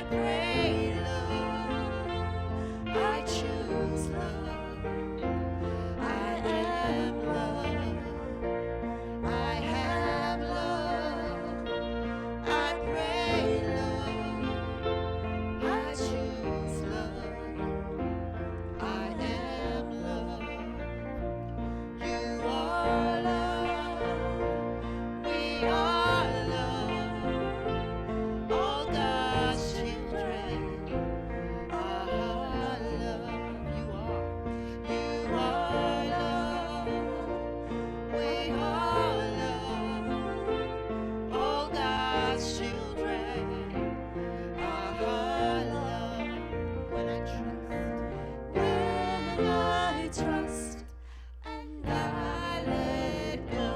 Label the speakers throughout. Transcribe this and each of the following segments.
Speaker 1: pray love. I choose love. I am love. I have love. I pray love. I choose love. I am love. You are love. We are love. All God's children are love. You are love. We are love. All God's children are love. When I trust and I let go,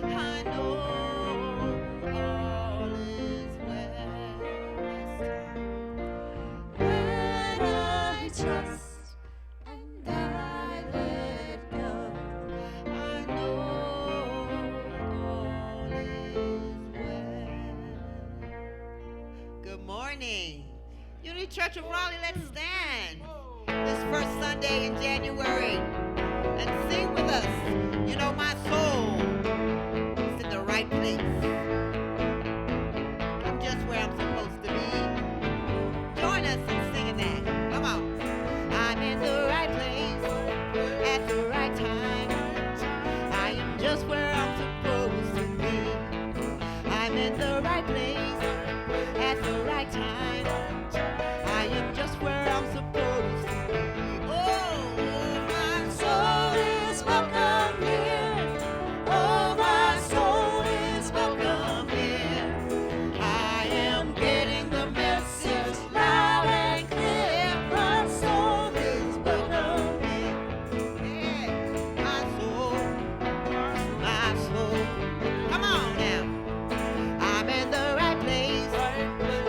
Speaker 1: I know all is well. When I trust and I let go, I know all is well. Good morning. Unity Church of Raleigh, let's stand this first Sunday in January and sing with us. You know, my soul is in the right place. I'm just where I'm supposed to be. Join us in singing that. Come on. I'm in the right place at the right time. I am just where I'm supposed to be. I'm in the right place at the right time. I am just where I'm supposed to be. Oh, my soul is welcome here. Oh, my soul is welcome here. I am getting the message loud and clear. My soul is welcome here. Yeah, my soul, my soul. Come on now. I'm in the right place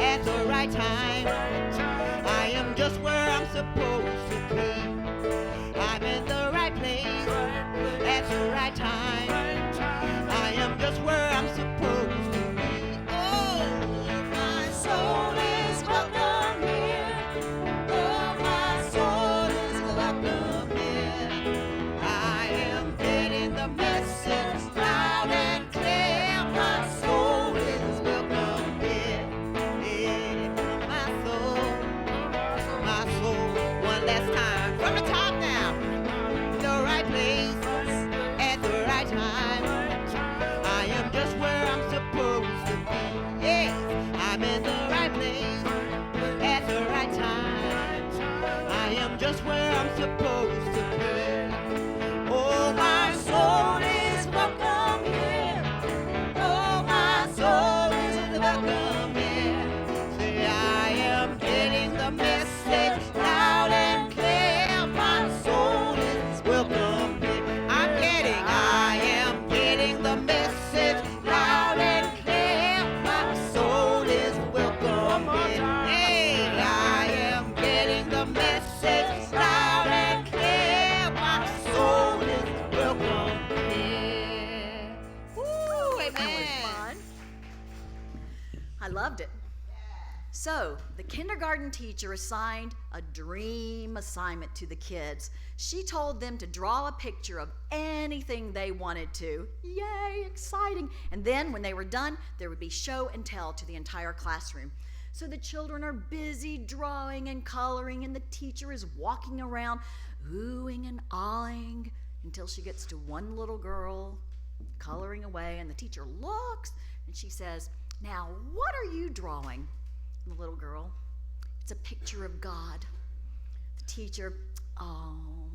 Speaker 1: at the right time. I am just where I'm supposed to be. I'm in the right place at the right time. I am just where I'm supposed to be. Oh, my soul is welcome here. Oh, my soul is welcome here. I am getting the message loud and clear. My soul is welcome here. Yeah, my soul. One last time from the top now. The right place at the right time. I am just where I'm supposed to be. Yes, I'm in the right place at the right time. I am just where I'm supposed to be. Oh, my soul is welcome here. Oh, my soul is welcome here. Say, I am getting the message loud and clear. My soul is welcome here. I am getting the message loud and clear. My soul is welcome here. Hey, I am getting the message loud and clear. My soul is welcome here. Woo, amen.
Speaker 2: That was fun. I loved it. So, the kindergarten teacher assigned a dream assignment to the kids. She told them to draw a picture of anything they wanted to. Yay, exciting. And then, when they were done, there would be show and tell to the entire classroom. So the children are busy drawing and coloring, and the teacher is walking around, oohing and awing, until she gets to one little girl coloring away, and the teacher looks, and she says, "Now, what are you drawing?" And the little girl, "It's a picture of God." The teacher,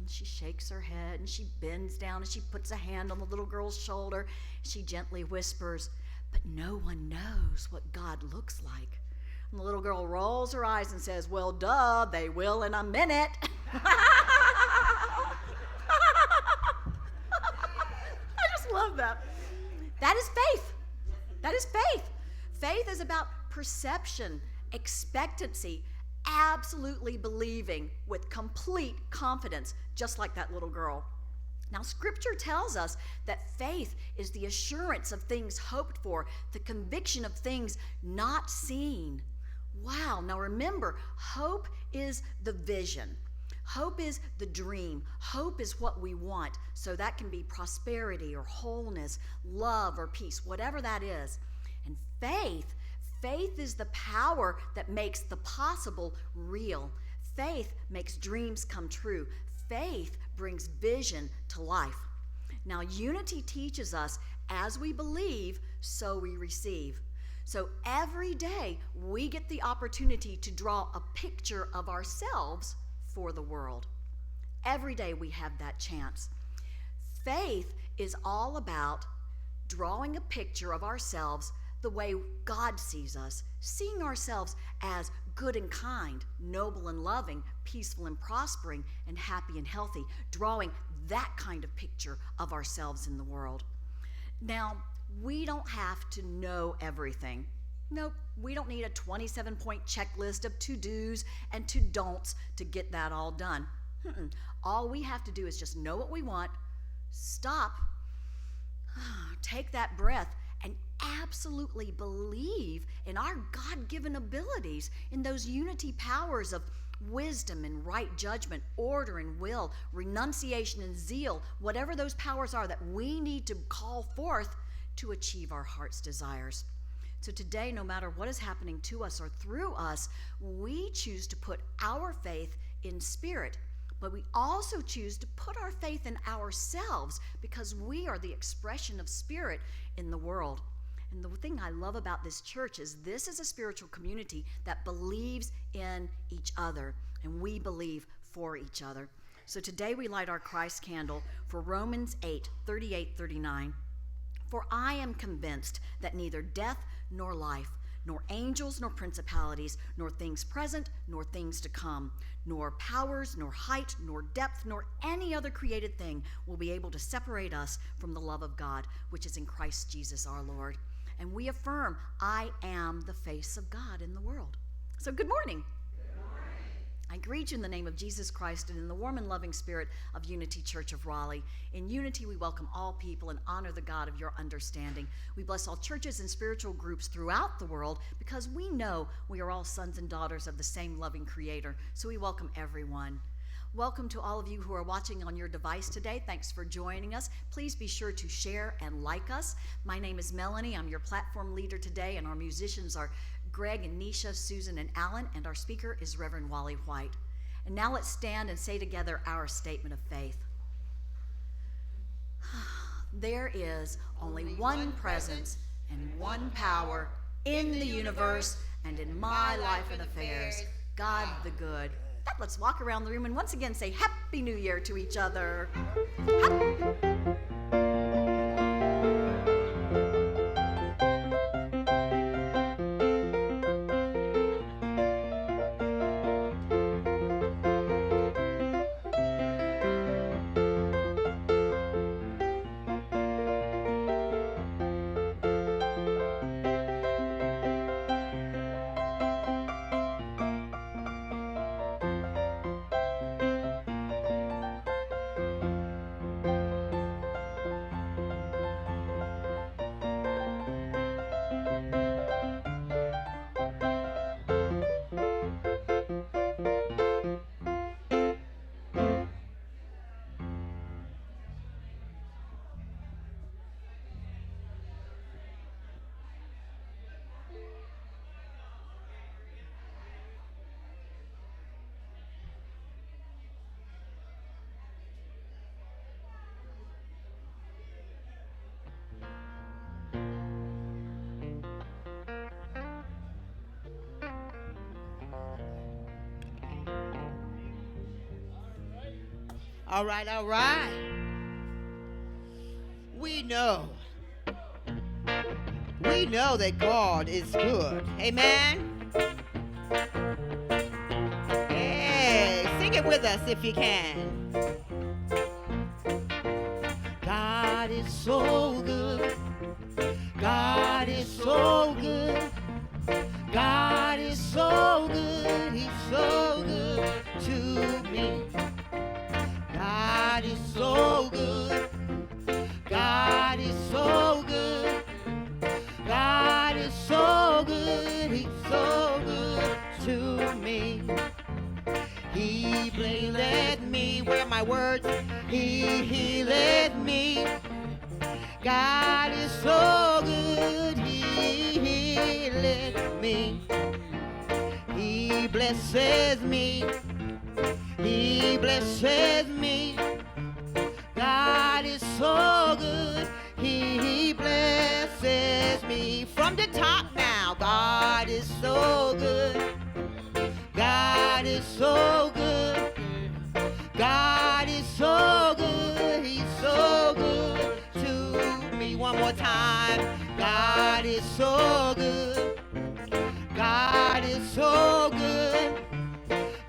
Speaker 2: she shakes her head, and she bends down, and she puts a hand on the little girl's shoulder. She gently whispers, "But no one knows what God looks like." And the little girl rolls her eyes and says, "Well, duh, they will in a minute." I just love that. That is faith. That is faith. Faith is about perception, expectancy, absolutely believing with complete confidence, just like that little girl. Now, Scripture tells us that faith is the assurance of things hoped for, the conviction of things not seen. Wow. Now remember, hope is the vision. Hope is the dream. Hope is what we want. So that can be prosperity or wholeness, love or peace, whatever that is. And faith is the power that makes the possible real. Faith makes dreams come true. Faith brings vision to life. Now, Unity teaches us, as we believe, so we receive. So every day we get the opportunity to draw a picture of ourselves for the world. Every day we have that chance. Faith is all about drawing a picture of ourselves the way God sees us, seeing ourselves as good and kind, noble and loving, peaceful and prospering, and happy and healthy, drawing that kind of picture of ourselves in the world. Now, we don't have to know everything. Nope, we don't need a 27-point checklist of to-dos and to-don'ts to get that all done. All we have to do is just know what we want, stop, take that breath, and absolutely believe in our God-given abilities, in those Unity powers of wisdom and right judgment, order and will, renunciation and zeal, whatever those powers are that we need to call forth to achieve our heart's desires. So today, no matter what is happening to us or through us, we choose to put our faith in spirit, but we also choose to put our faith in ourselves because we are the expression of spirit in the world. And the thing I love about this church is this is a spiritual community that believes in each other, and we believe for each other. So today we light our Christ candle for Romans 8:38-39. For I am convinced that neither death nor life, nor angels nor principalities, nor things present, nor things to come, nor powers, nor height, nor depth, nor any other created thing will be able to separate us from the love of God, which is in Christ Jesus our Lord. And we affirm, I am the face of God in the world. So good morning. I greet you in the name of Jesus Christ and in the warm and loving spirit of Unity Church of Raleigh. In unity, we welcome all people and honor the God of your understanding. We bless all churches and spiritual groups throughout the world because we know we are all sons and daughters of the same loving Creator. So we welcome everyone. Welcome to all of you who are watching on your device today. Thanks for joining us. Please be sure to share and like us. My name is Melanie. I'm your platform leader today, and our musicians are Greg and Nisha, Susan and Alan, and our speaker is Reverend Wally White. And now let's stand and say together our statement of faith. There is only one presence and one power in the universe and in my life and affairs, God the good. Let's walk around the room and once again say Happy New Year to each other.
Speaker 1: All right, all right. We know that God is good. Amen. Hey, sing it with us if you can. God is so good. God is so good. God is so good. He's so good to me. God is so good. God is so good. God is so good. He's so good my words. He healeth me. God is so good. He healeth me. He blesses me. He blesses me. God is so good. He blesses me. From the top now. God is so good. God is so good. God is so good. He's so good to me. One more time. God is so good. God is so good.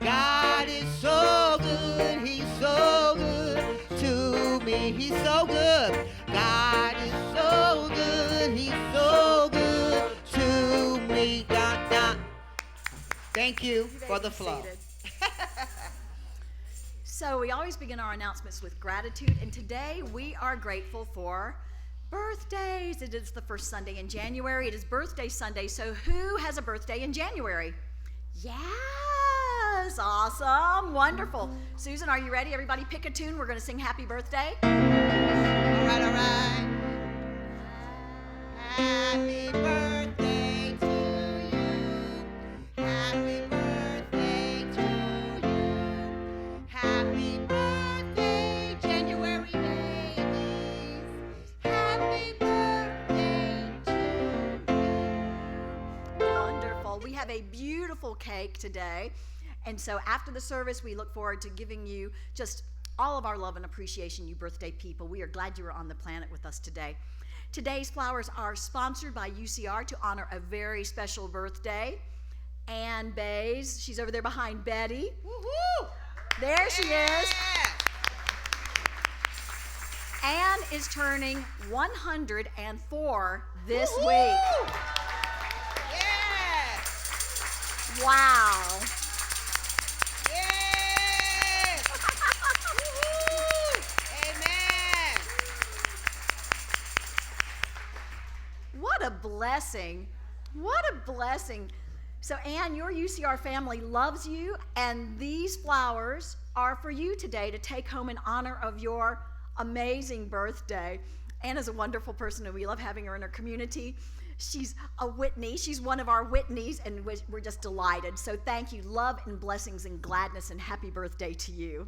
Speaker 1: God is so good. He's so good to me. He's so good. God is so good. He's so good to me. God, God. Thank you for the flow.
Speaker 2: So we always begin our announcements with gratitude, and today we are grateful for birthdays. It is the first Sunday in January. It is birthday Sunday, so who has a birthday in January? Yes, awesome, wonderful. Susan, are you ready? Everybody pick a tune. We're going to sing happy birthday.
Speaker 1: All right, all right. Happy birthday to you. Happy birthday to you. Happy birthday, January babies. Happy birthday to you.
Speaker 2: Wonderful. We have a beautiful cake today. And so after the service, we look forward to giving you just all of our love and appreciation, you birthday people. We are glad you are on the planet with us today. Today's flowers are sponsored by UCR to honor a very special birthday. Ann Bays, she's over there behind Betty.
Speaker 1: Woo-hoo!
Speaker 2: There she is. Ann is turning 104 this
Speaker 1: Woo-hoo!
Speaker 2: week.
Speaker 1: Yeah!
Speaker 2: Wow.
Speaker 1: Yeah! Woo-hoo! Amen!
Speaker 2: What a blessing. What a blessing. So, Ann, your UCR family loves you, and these flowers are for you today to take home in honor of your amazing birthday. Ann is a wonderful person, and we love having her in our community. She's a Whitney. She's one of our Whitneys, and we're just delighted. So thank you. Love and blessings and gladness, and happy birthday to you.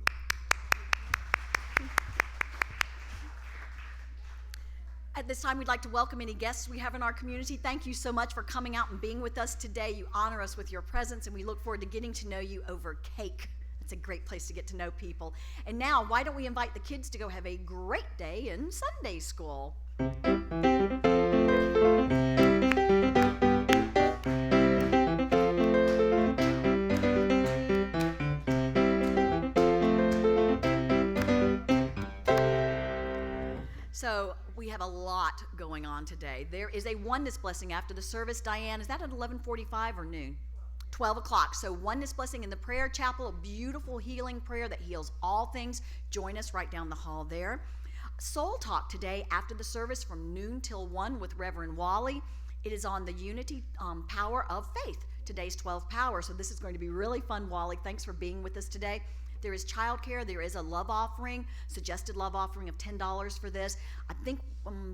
Speaker 2: At this time, we'd like to welcome any guests we have in our community. Thank you so much for coming out and being with us today. You honor us with your presence, and we look forward to getting to know you over cake. It's a great place to get to know people. And now, why don't we invite the kids to go have a great day in Sunday school? So we have a lot going on today. There is a oneness blessing after the service. Diane, is that at 11:45 or noon? 12 o'clock. So oneness blessing in the prayer chapel, a beautiful healing prayer that heals all things. Join us right down the hall there. Soul Talk today after the service from noon till 1 with Reverend Wally. It is on the Unity Power of Faith, today's 12 Power. So this is going to be really fun, Wally. Thanks for being with us today. There is childcare. There is a love offering, suggested love offering of $10 for this. I think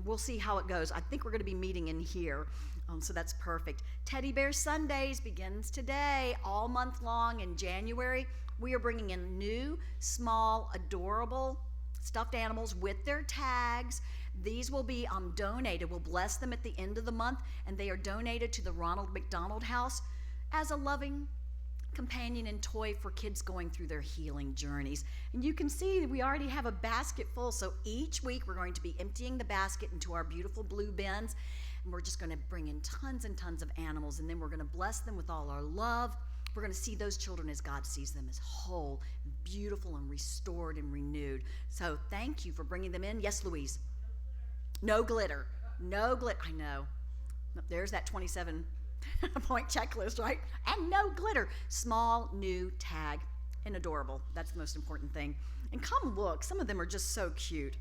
Speaker 2: we'll see how it goes. I think we're going to be meeting in here, so that's perfect. Teddy Bear Sundays begins today, all month long in January. We are bringing in new, small, adorable stuffed animals with their tags. These will be donated. We'll bless them at the end of the month, and they are donated to the Ronald McDonald House as a loving companion and toy for kids going through their healing journeys. And you can see we already have a basket full, so each week we're going to be emptying the basket into our beautiful blue bins, and we're just going to bring in tons and tons of animals, and then we're going to bless them with all our love. We're going to see those children as God sees them, as whole, and beautiful, and restored and renewed. So thank you for bringing them in. Yes, Louise? No glitter. No glitter. I know. There's that 27 point checklist, right? And no glitter. Small, new tag, and adorable. That's the most important thing. And come look. Some of them are just so cute.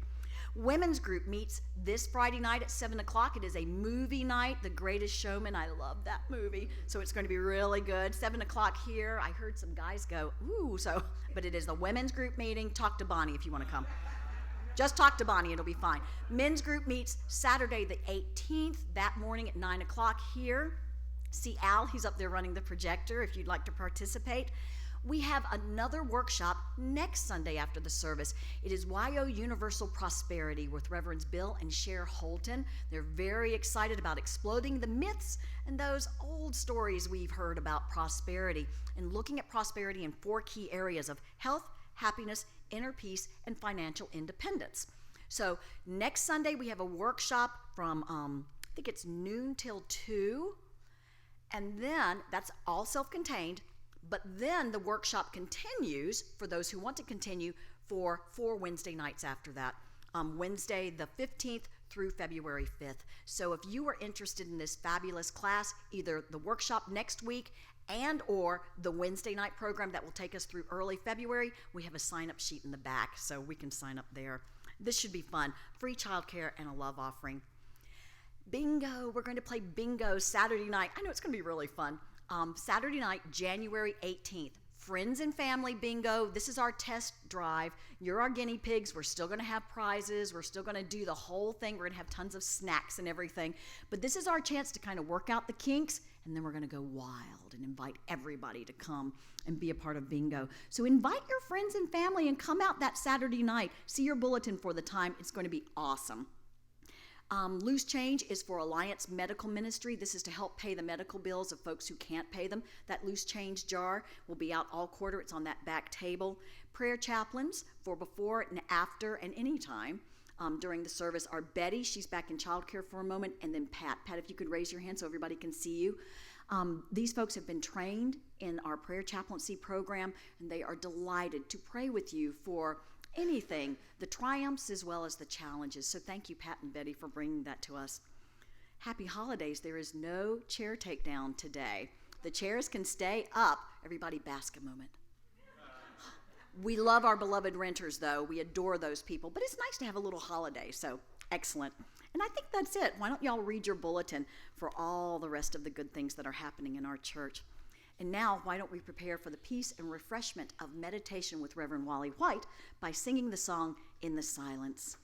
Speaker 2: Women's group meets this Friday night at 7 o'clock. It is a movie night, The Greatest Showman. I love that movie, so it's going to be really good. 7 o'clock here. I heard some guys go, ooh, but it is the women's group meeting. Talk to Bonnie if you want to come. Just talk to Bonnie, it'll be fine. Men's group meets Saturday the 18th, that morning at 9 o'clock here. See Al, he's up there running the projector if you'd like to participate. We have another workshop next Sunday after the service. It is YO Universal Prosperity with Reverends Bill and Cher Holton. They're very excited about exploding the myths and those old stories we've heard about prosperity and looking at prosperity in 4 key areas of health, happiness, inner peace, and financial independence. So next Sunday we have a workshop from, I think it's noon till 2, and then that's all self-contained, but then the workshop continues for those who want to continue for 4 Wednesday nights after that, Wednesday the 15th through February 5th. So if you are interested in this fabulous class, either the workshop next week and or the Wednesday night program that will take us through early February, we have a sign-up sheet in the back, so we can sign up there. This should be fun. Free childcare and a love offering. Bingo. We're going to play bingo Saturday night. I know it's going to be really fun. Saturday night, January 18th. Friends and family bingo. This is our test drive. You're our guinea pigs. We're still going to have prizes. We're still going to do the whole thing. We're going to have tons of snacks and everything. But this is our chance to kind of work out the kinks, and then we're going to go wild and invite everybody to come and be a part of bingo. So invite your friends and family and come out that Saturday night. See your bulletin for the time. It's going to be awesome. Loose change is for Alliance Medical Ministry. This is to help pay the medical bills of folks who can't pay them. That loose change jar will be out all quarter. It's on that back table. Prayer chaplains for before and after and any time during the service are Betty. She's back in childcare for a moment. And then Pat. Pat, if you could raise your hand so everybody can see you. These folks have been trained in our prayer chaplaincy program, and they are delighted to pray with you for anything, the triumphs as well as the challenges. So thank you, Pat and Betty, for bringing that to us. Happy holidays. There is no chair takedown today. The chairs can stay up. Everybody bask a moment. We love our beloved renters, though. We adore those people, but it's nice to have a little holiday, so excellent. And I think that's it. Why don't y'all read your bulletin for all the rest of the good things that are happening in our church? And now, why don't we prepare for the peace and refreshment of meditation with Reverend Wally White by singing the song In the Silence.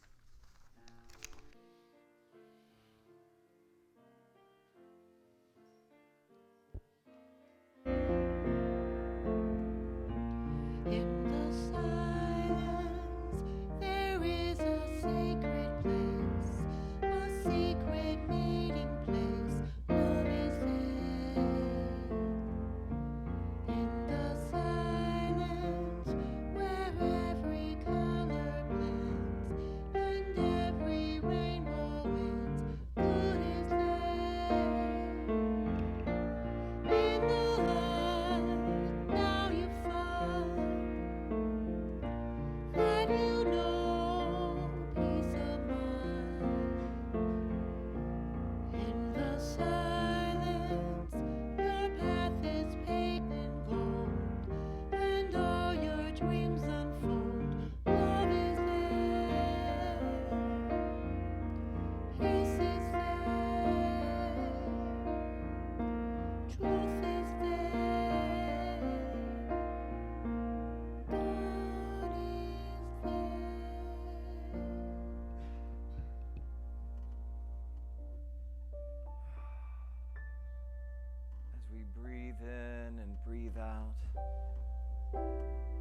Speaker 1: In the silence, there is a sacred place, a secret meeting place. Love is there. In the silence, where every color blends and every rainbow ends, good is there. In the light, now you find that you know peace of mind. In the silence, your path is paved in gold, and all your dreams unfold. Love is there, peace is there, truth is there, God is there.
Speaker 3: As we breathe in and breathe out,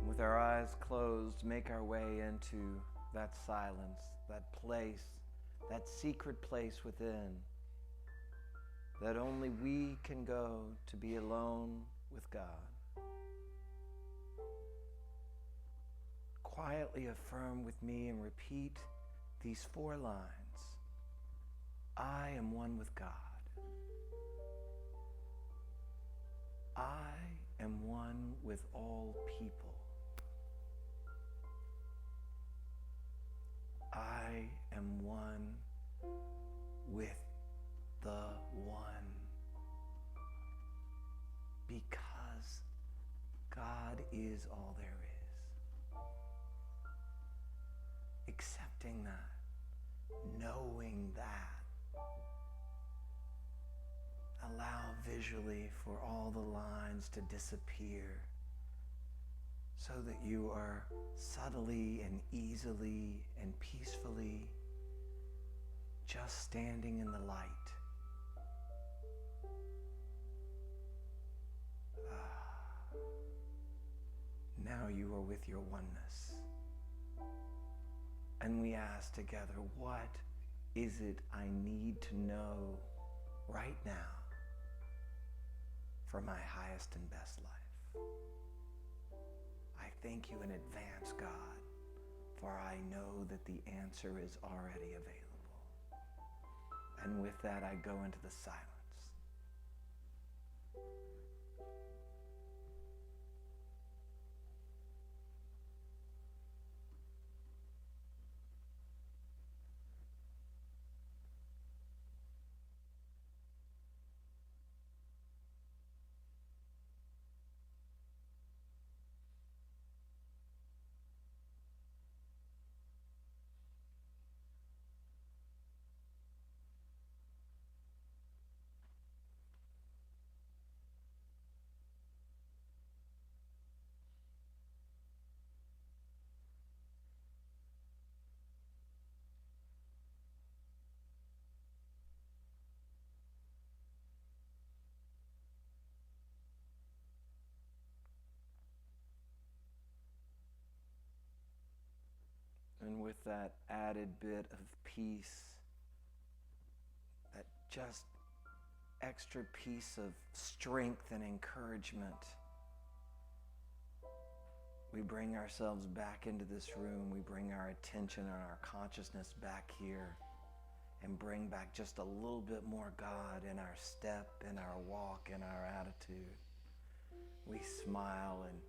Speaker 3: with our eyes closed, make our way into that silence, that place, that secret place within, that only we can go to be alone with God. Quietly affirm with me and repeat these 4 lines. I am one with God. I am one with all people. I am one with the One. Because God is all there is. Accepting that knowing that. Allow visually for all the lines to disappear so that you are subtly and easily and peacefully just standing in the light. Now you are with your oneness. And we ask together, what is it I need to know right now for my highest and best life? I thank you in advance, God, for I know that the answer is already available. And with that, I go into the silence. And with that added bit of peace, that just extra piece of strength and encouragement, we bring ourselves back into this room. We bring our attention and our consciousness back here and bring back just a little bit more God in our step, in our walk, in our attitude. We smile and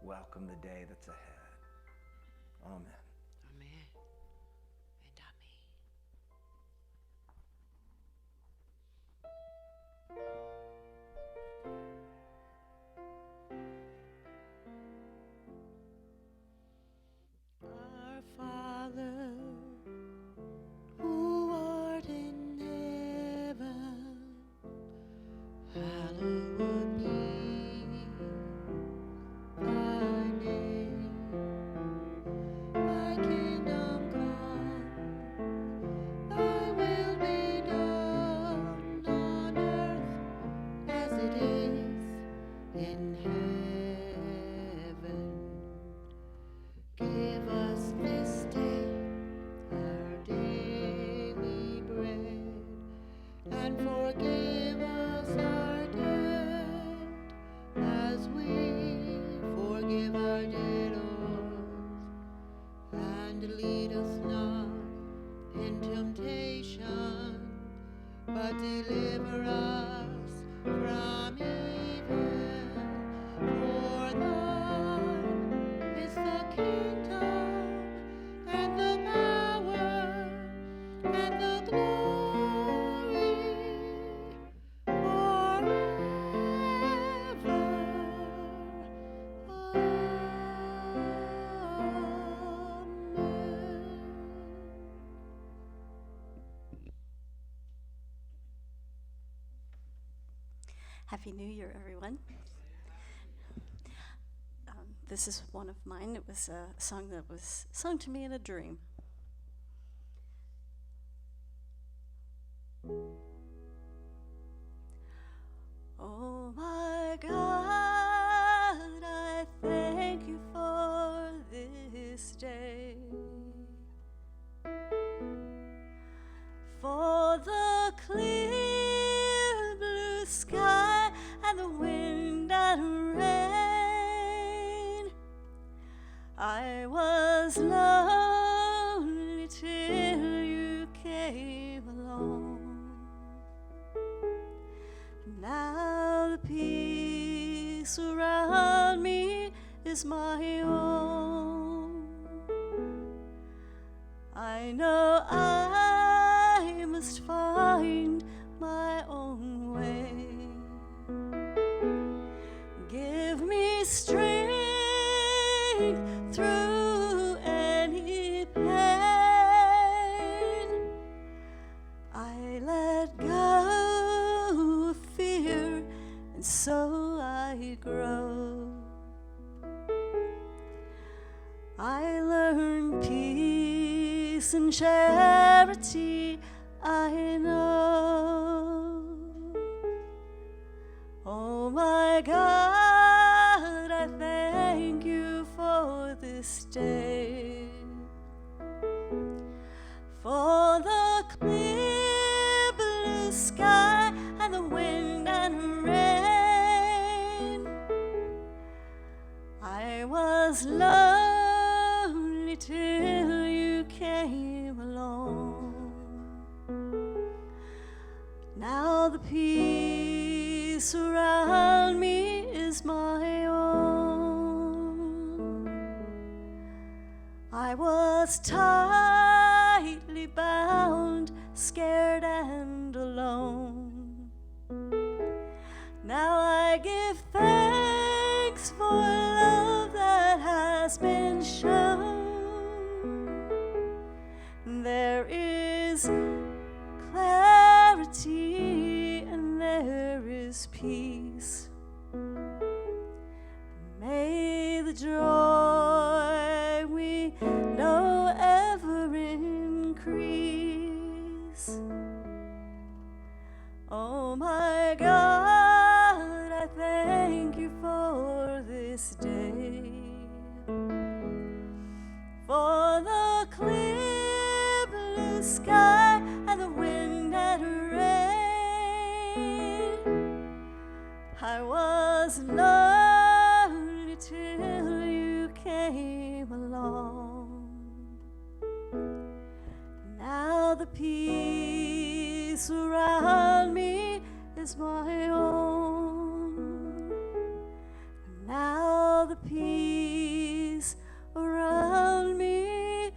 Speaker 3: welcome the day that's ahead. Amen.
Speaker 1: Amen. And amen. Our Father, who art in heaven, hallowed be thy name. Thy kingdom come, thy will be done on earth as it is in heaven. Give us this day our daily bread, and forgive us our debt as we forgive our debtors. And lead us not in temptation, but deliver us from evil. For thine is the kingdom, and the power, and the glory, forever. Amen.
Speaker 4: Happy New Year, everyone. This is one of mine. It was a song that was sung to me in a dream. Oh my God, I thank you for this day, for the clear blue sky and the wind and rain. I was lonely till you came along. Now the peace around me is my own. I know I must find my own way. Give me strength through any pain. road. I learned peace and charity, I know. Oh my God, I thank you for this day, for the clear blue sky and the wind and rain. I was lonely till you came along. Now the peace around me is my own. I was tightly bound, scared and alone. Now I give thanks for love that has been shown. There is clarity and there is peace. May the joy we know ever increase. Oh my God, I thank you for this day, for the clear blue sky and the wind and rain. I was lonely till you came along. Now the peace around me is my own. Now the peace around me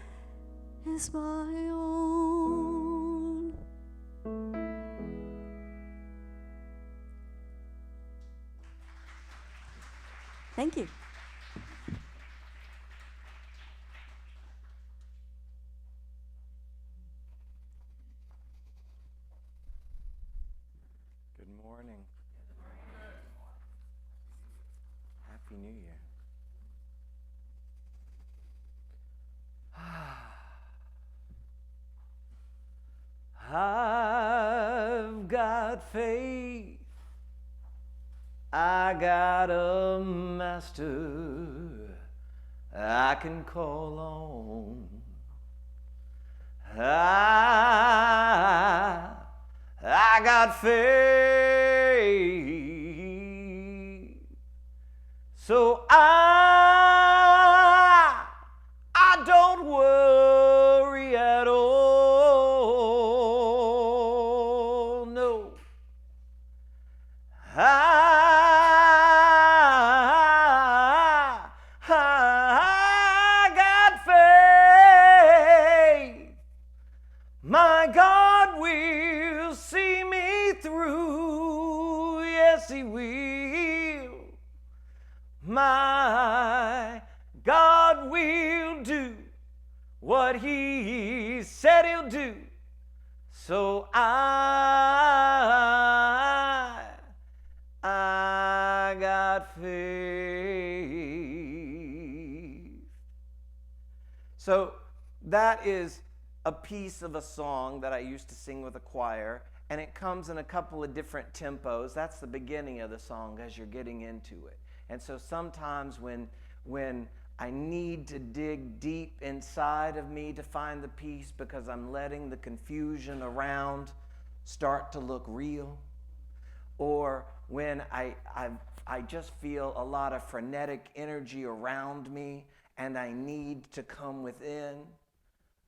Speaker 4: is my own. Thank you.
Speaker 3: Good morning. Happy New Year. I've got faith. I got a master I can call on. I got faith, so I don't worry at all. No, I got faith. My God will see me through. Yes, He will. My God will do what He said He'll do. So I got faith. So that is a piece of a song that I used to sing with a choir, and it comes in a couple of different tempos. That's the beginning of the song as you're getting into it. And so sometimes when I need to dig deep inside of me to find the peace because I'm letting the confusion around start to look real, or when I just feel a lot of frenetic energy around me and I need to come within,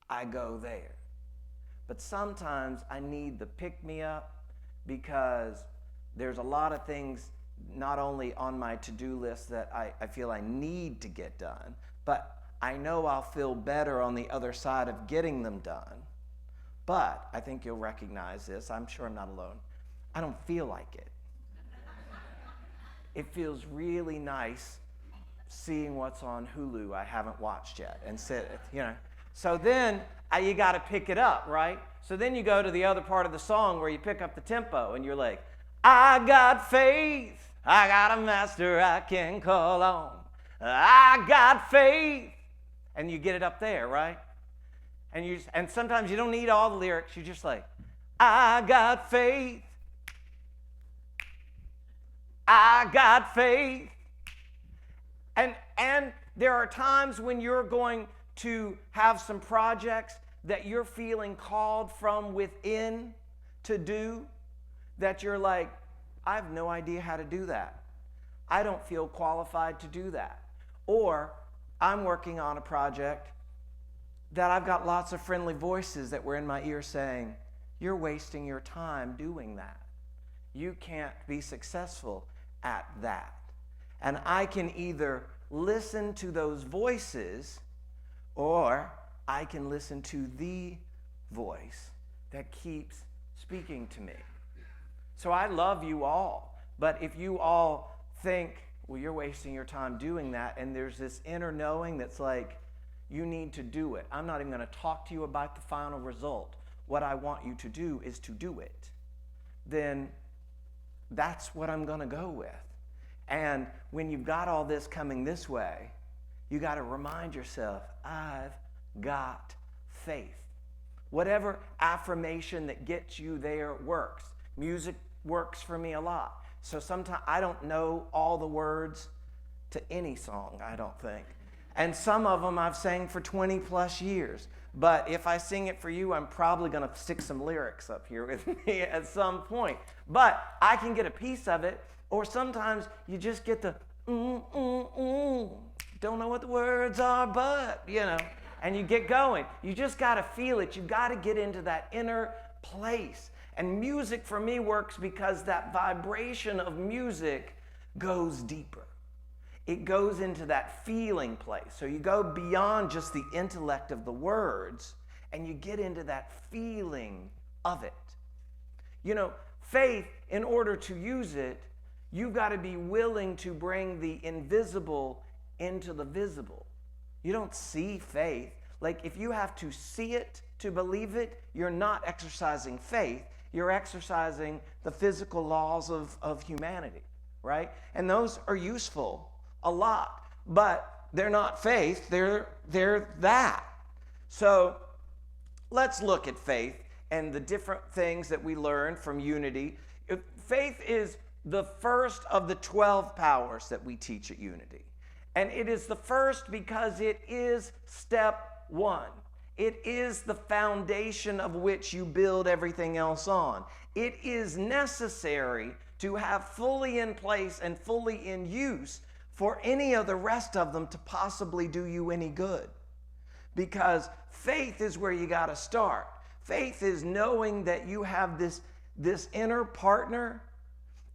Speaker 3: I go there. But sometimes I need the pick-me-up because there's a lot of things not only on my to-do list that I feel I need to get done, but I know I'll feel better on the other side of getting them done. But I think you'll recognize this. I'm sure I'm not alone. I don't feel like it. It feels really nice seeing what's on Hulu I haven't watched yet and sit, So then you got to pick it up, right? So then you go to the other part of the song where you pick up the tempo and you're like, I got faith. I got a master I can call on. I got faith. And you get it up there, right? And sometimes you don't need all the lyrics. You're just like, I got faith. I got faith. And there are times when you're going to have some projects that you're feeling called from within to do, that you're like, I have no idea how to do that. I don't feel qualified to do that. Or I'm working on a project that I've got lots of friendly voices that were in my ear saying, you're wasting your time doing that. You can't be successful at that. And I can either listen to those voices, or I can listen to the voice that keeps speaking to me. So I love you all, but if you all think, well, you're wasting your time doing that, and there's this inner knowing that's like, you need to do it. I'm not even going to talk to you about the final result. What I want you to do is to do it. Then that's what I'm going to go with. And when you've got all this coming this way, you got to remind yourself, I've got faith. Whatever affirmation that gets you there works. Music works for me a lot. So sometimes I don't know all the words to any song, I don't think. And some of them I've sang for 20 plus years. But if I sing it for you, I'm probably going to stick some lyrics up here with me at some point. But I can get a piece of it. Or sometimes you just get the don't know what the words are, but, and you get going. You just got to feel it. You got to get into that inner place. And music for me works because that vibration of music goes deeper. It goes into that feeling place. So you go beyond just the intellect of the words, and you get into that feeling of it. Faith, in order to use it, you've got to be willing to bring the invisible into the visible. You don't see faith. Like, if you have to see it to believe it, you're not exercising faith. You're exercising the physical laws of humanity, right? And those are useful a lot, but they're not faith. They're that. So let's look at faith and the different things that we learn from Unity. Faith is the first of the 12 powers that we teach at Unity. And it is the first because it is step one. It is the foundation of which you build everything else on. It is necessary to have fully in place and fully in use for any of the rest of them to possibly do you any good. Because faith is where you got to start. Faith is knowing that you have this inner partner.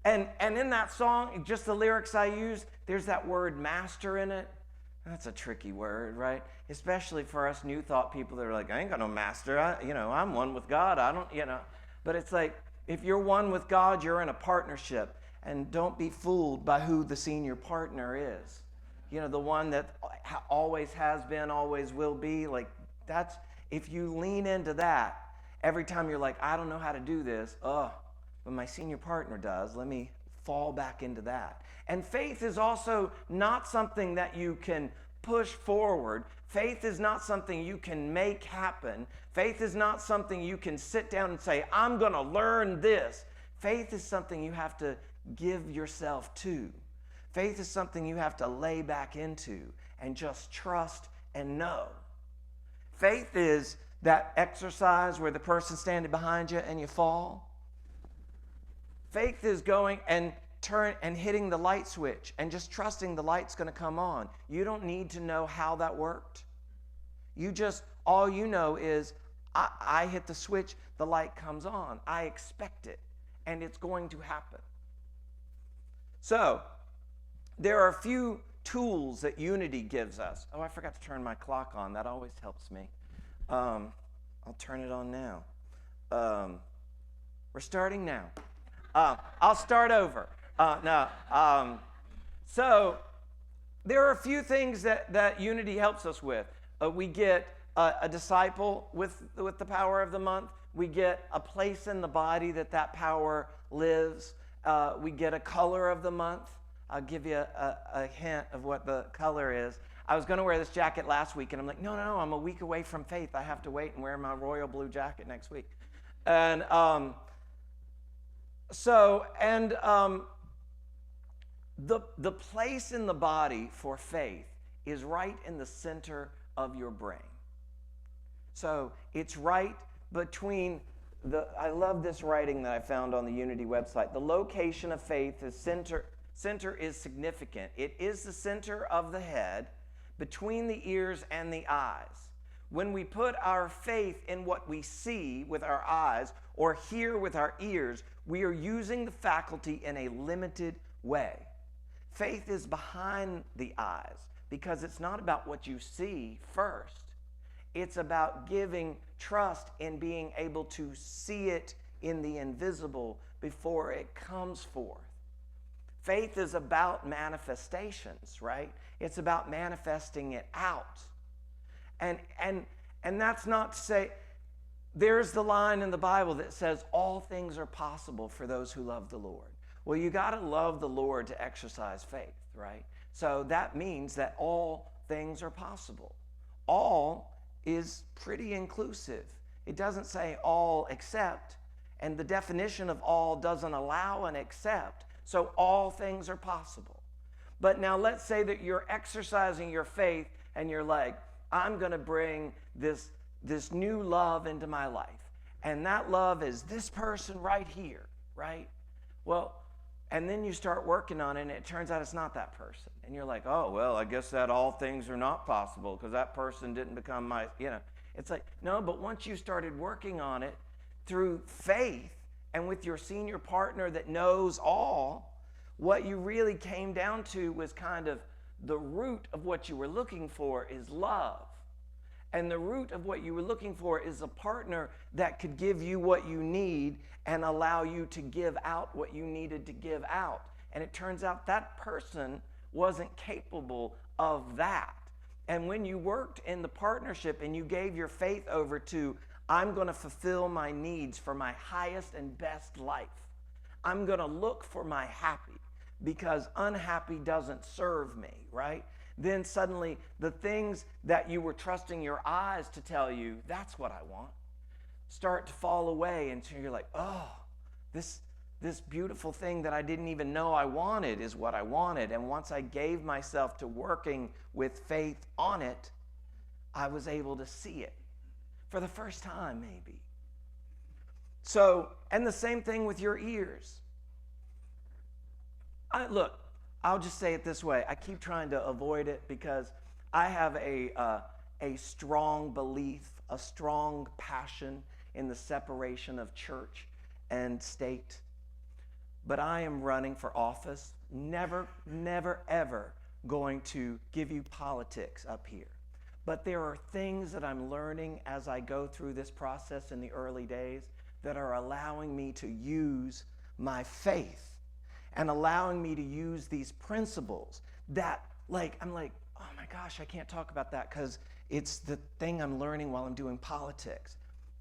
Speaker 3: And in that song, just the lyrics I use, there's that word master in it. That's a tricky word, right? Especially for us New Thought people that are like, I ain't got no master. I'm one with God. I don't. But it's like, if you're one with God, you're in a partnership. And don't be fooled by who the senior partner is. The one that always has been, always will be. Like, that's, if you lean into that, every time you're like, I don't know how to do this, but my senior partner does, let me fall back into that. And faith is also not something that you can push forward. Faith is not something you can make happen. Faith is not something you can sit down and say, I'm going to learn this. Faith is something you have to give yourself to. Faith is something you have to lay back into and just trust and know. Faith is that exercise where the person's standing behind you and you fall. Faith is going and hitting the light switch and just trusting the light's going to come on. You don't need to know how that worked. All you know is, I hit the switch, the light comes on. I expect it, and it's going to happen. So, there are a few tools that Unity gives us. Oh, I forgot to turn my clock on. That always helps me. I'll turn it on now. We're starting now. I'll start over. So there are a few things that Unity helps us with. We get a disciple with the power of the month. We get a place in the body that power lives. We get a color of the month. I'll give you a hint of what the color is. I was going to wear this jacket last week, and I'm like, no, I'm a week away from faith. I have to wait and wear my royal blue jacket next week. And the place in the body for faith is right in the center of your brain. So it's right between I love this writing that I found on the Unity website. The location of faith is center is significant. It is the center of the head, between the ears and the eyes. When we put our faith in what we see with our eyes or hear with our ears, we are using the faculty in a limited way. Faith is behind the eyes because it's not about what you see first. It's about giving trust in being able to see it in the invisible before it comes forth. Faith is about manifestations, right? It's about manifesting it out. And that's not to say, there's the line in the Bible that says all things are possible for those who love the Lord. Well, you got to love the Lord to exercise faith, right? So that means that all things are possible. All is pretty inclusive. It doesn't say all except, and the definition of all doesn't allow an except. So all things are possible. But now let's say that you're exercising your faith and you're like, I'm going to bring this new love into my life. And that love is this person right here, right? Well, and then you start working on it and it turns out it's not that person. And you're like, oh, well, I guess that all things are not possible because that person didn't become my, It's like, no, but once you started working on it through faith and with your senior partner that knows all, what you really came down to was kind of the root of what you were looking for is love. And the root of what you were looking for is a partner that could give you what you need and allow you to give out what you needed to give out. And it turns out that person wasn't capable of that. And when you worked in the partnership and you gave your faith over to, I'm going to fulfill my needs for my highest and best life. I'm going to look for my happy because unhappy doesn't serve me, right? Then suddenly the things that you were trusting your eyes to tell you, that's what I want, start to fall away until you're like, oh, this beautiful thing that I didn't even know I wanted is what I wanted. And once I gave myself to working with faith on it, I was able to see it for the first time maybe. So, and the same thing with your ears. Look, I'll just say it this way. I keep trying to avoid it because I have a strong belief, a strong passion in the separation of church and state. But I am running for office, never, ever going to give you politics up here. But there are things that I'm learning as I go through this process in the early days that are allowing me to use my faith and allowing me to use these principles that, I'm like, oh my gosh, I can't talk about that because it's the thing I'm learning while I'm doing politics.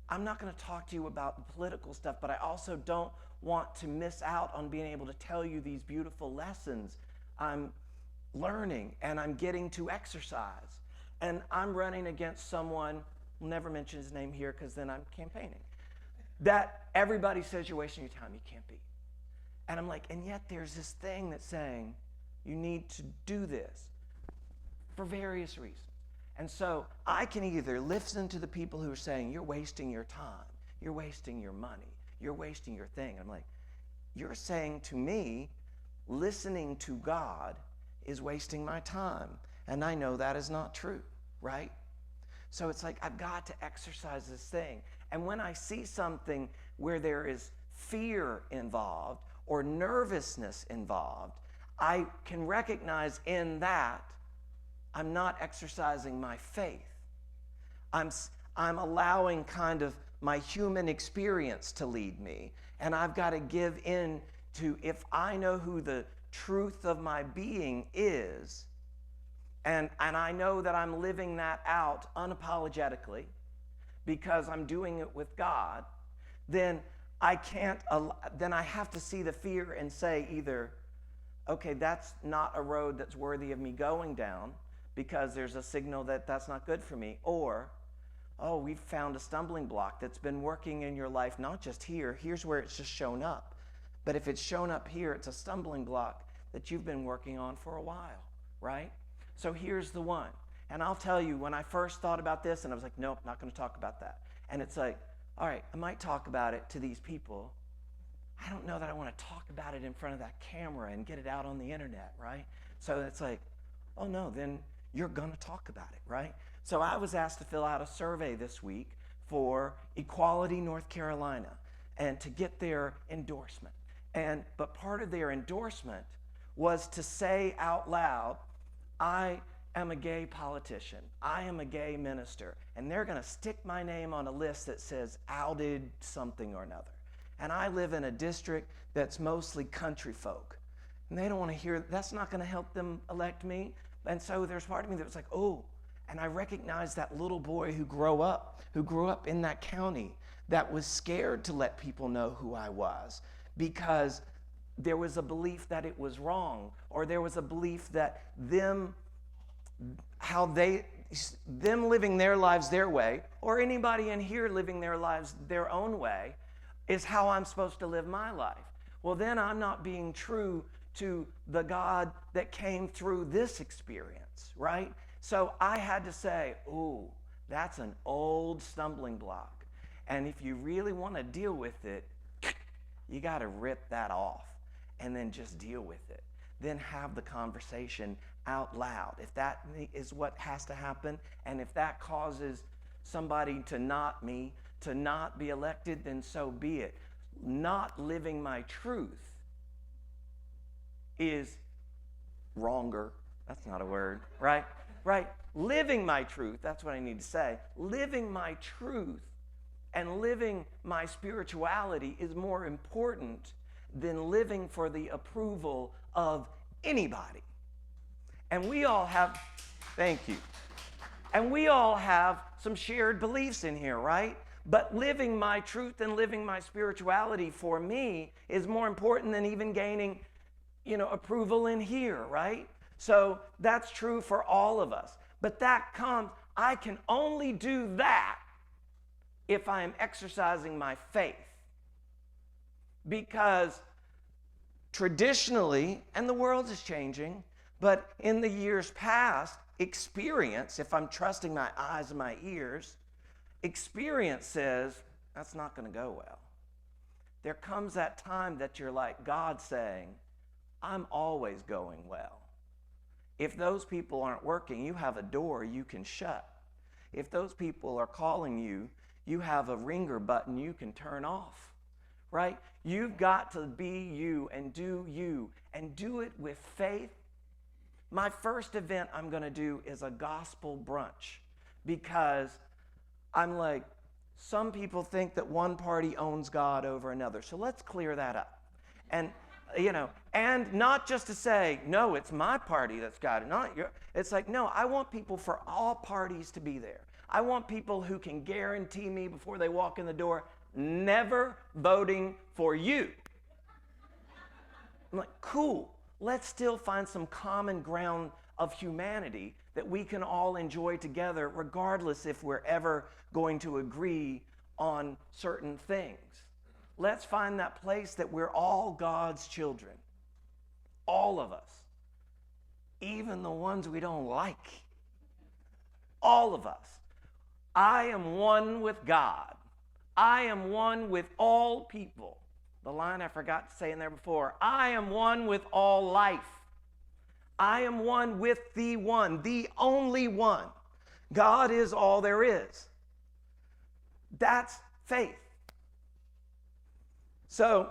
Speaker 3: I'm not going to talk to you about the political stuff, but I also don't want to miss out on being able to tell you these beautiful lessons I'm learning and I'm getting to exercise. And I'm running against someone, we'll never mention his name here because then I'm campaigning, that everybody says you're wasting your time, you can't be. And I'm like, and yet there's this thing that's saying you need to do this for various reasons. And so I can either listen to the people who are saying you're wasting your time, you're wasting your money, you're wasting your thing. I'm like, you're saying to me, listening to God is wasting my time. And I know that is not true, right? So it's like, I've got to exercise this thing. And when I see something where there is fear involved or nervousness involved, I can recognize in that I'm not exercising my faith. I'm allowing kind of my human experience to lead me. And I've got to give in to, if I know who the truth of my being is, and I know that I'm living that out unapologetically because I'm doing it with God, then then I have to see the fear and say either, okay, that's not a road that's worthy of me going down because there's a signal that that's not good for me, or, oh, we've found a stumbling block that's been working in your life, not just here, here's where it's just shown up. But if it's shown up here, it's a stumbling block that you've been working on for a while, right? So here's the one. And I'll tell you, when I first thought about this, and I was like, nope, not going to talk about that. And it's like, all right, I might talk about it to these people. I don't know that I want to talk about it in front of that camera and get it out on the internet, right? So it's like, oh no, then you're going to talk about it, right? So I was asked to fill out a survey this week for Equality North Carolina and to get their endorsement. But part of their endorsement was to say out loud, I am a gay politician, I am a gay minister, and they're going to stick my name on a list that says outed something or another. And I live in a district that's mostly country folk, and they don't want to hear, that's not going to help them elect me. And so there's part of me that was like, oh, and I recognized that little boy who grew up in that county that was scared to let people know who I was because there was a belief that it was wrong, or there was a belief that them living their lives their way, or anybody in here living their lives their own way, is how I'm supposed to live my life. Well, then I'm not being true to the God that came through this experience, right? So I had to say, ooh, that's an old stumbling block. And if you really want to deal with it, you got to rip that off and then just deal with it. Then have the conversation out loud. If that is what has to happen, and if that causes somebody to not be elected, then so be it. Not living my truth is wronger. That's not a word, right? Right. Living my truth, that's what I need to say. Living my truth and living my spirituality is more important than living for the approval of anybody. And we all have, thank you. And we all have some shared beliefs in here, right? But living my truth and living my spirituality for me is more important than even gaining, approval in here, right? So that's true for all of us. But I can only do that if I am exercising my faith. Because traditionally, and the world is changing, but in the years past, experience, if I'm trusting my eyes and my ears, experience says, that's not going to go well. There comes that time that you're like God saying, I'm always going well. If those people aren't working, you have a door you can shut. If those people are calling you, you have a ringer button you can turn off, right? You've got to be you and do it with faith. My first event I'm going to do is a gospel brunch because I'm like, some people think that one party owns God over another. So let's clear that up. And not just to say, no, it's my party that's got it, not your. It's like, no, I want people for all parties to be there. I want people who can guarantee me before they walk in the door, never voting for you. I'm like, cool. Let's still find some common ground of humanity that we can all enjoy together, regardless if we're ever going to agree on certain things. Let's find that place that we're all God's children. All of us. Even the ones we don't like. All of us. I am one with God. I am one with all people. The line I forgot to say in there before. I am one with all life. I am one with the one, the only one. God is all there is. That's faith. So,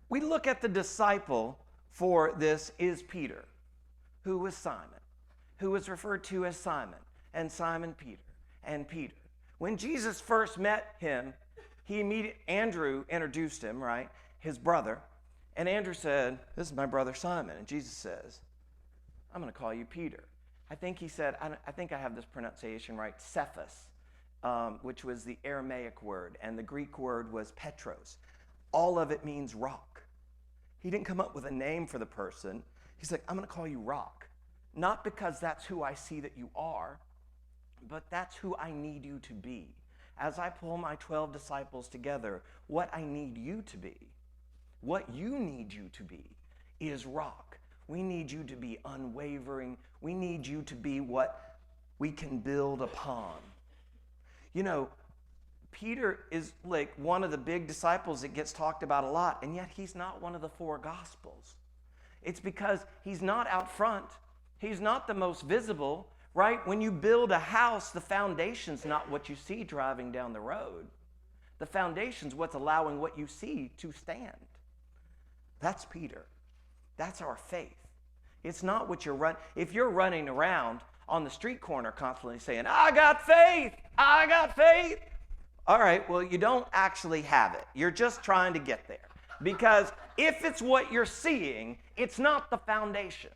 Speaker 3: we look at the disciple for this is Peter, who was Simon, who was referred to as Simon, and Simon Peter, and Peter. When Jesus first met him, Andrew introduced him, right, his brother, and Andrew said, this is my brother Simon, and Jesus says, I'm going to call you Peter. I think he said, I think I have this pronunciation right, Cephas. which was the Aramaic word, and the Greek word was Petros. All of it means rock. He didn't come up with a name for the person. He's like, I'm going to call you Rock. Not because that's who I see that you are, but that's who I need you to be. As I pull my 12 disciples together, what I need you to be, what you need you to be, is rock. We need you to be unwavering. We need you to be what we can build upon. You know, Peter is like one of the big disciples that gets talked about a lot, and yet he's not one of the 4 Gospels. It's because he's not out front. He's not the most visible, right? When you build a house, the foundation's not what you see driving down the road. The foundation's what's allowing what you see to stand. That's Peter. That's our faith. It's not what you're running. If you're running around on the street corner constantly saying, I got faith, I got faith. All right, well, you don't actually have it. You're just trying to get there. Because if it's what you're seeing, it's not the foundation.